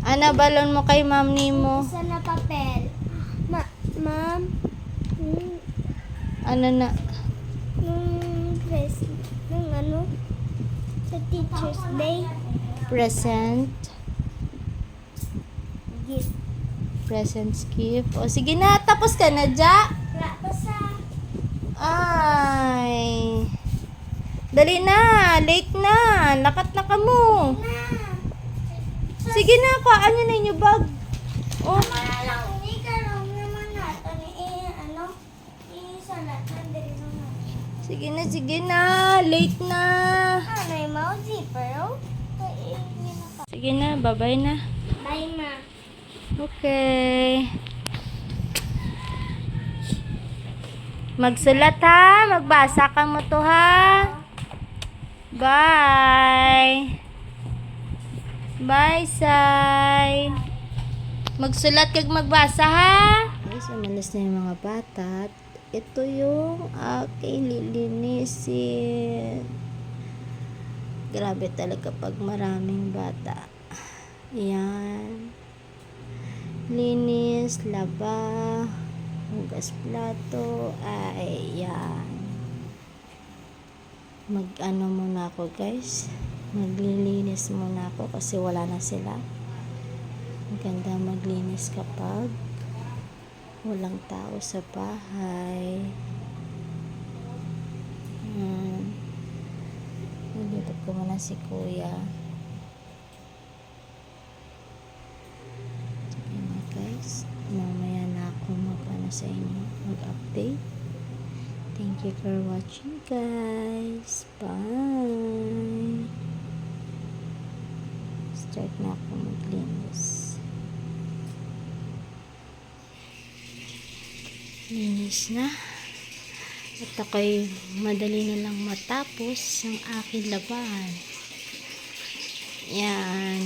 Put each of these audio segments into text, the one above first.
Ano balon mo kay ma'am nimo? Isa na papel. Ma'am, Ano na? nung ano, sa Teacher's Day, Present. gift. Presents gift. O sige na, tapos ka na, Ja. Wala pa sa, Ay. Dali na, late na. Lakat na ka mo. Sige na, kaan nyo na yung bag. Oh. lang, hindi ka lang naman natin, isalatan din naman. Sige na, late na. May mouse zipper, oh. Sige na, bye-bye na. Bye, ma. Okay. Magsulat ha, magbasa ka mo to ha. Bye. Bye, Sai. Magsulat kag magbasa ha. Guys, umalis na yung mga bata. Ito yung aking lilinisin. Grabe talaga pag maraming bata. Yan. Linis, laba, hugas plato. Ay, yan. Mag-ano muna ako, guys. Maglilinis muna ako kasi wala na sila. Maganda maglinis kapag walang tao sa bahay. Nilipat ko muna si kuya. Sige na guys, mamaya na ako mag-ano sa inyo, mag-update. Thank you for watching guys. Bye. Start na ako maglinis. Linis na. At ako'y madali na lang matapos ang aking laban. Yan.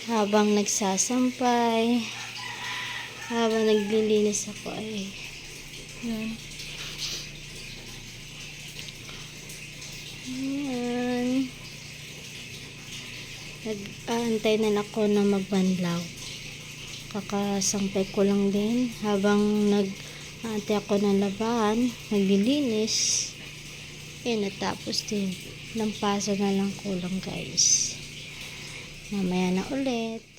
Habang nagsasampay, habang naglilinis ako ay yan. Yan. Nag-aantay na ako na magbanlaw. Kakasampay ko lang din habang nag-aantay ako ng laban, naglilinis. Natapos din. Lampaso na lang kulang guys. Mamaya na ulit.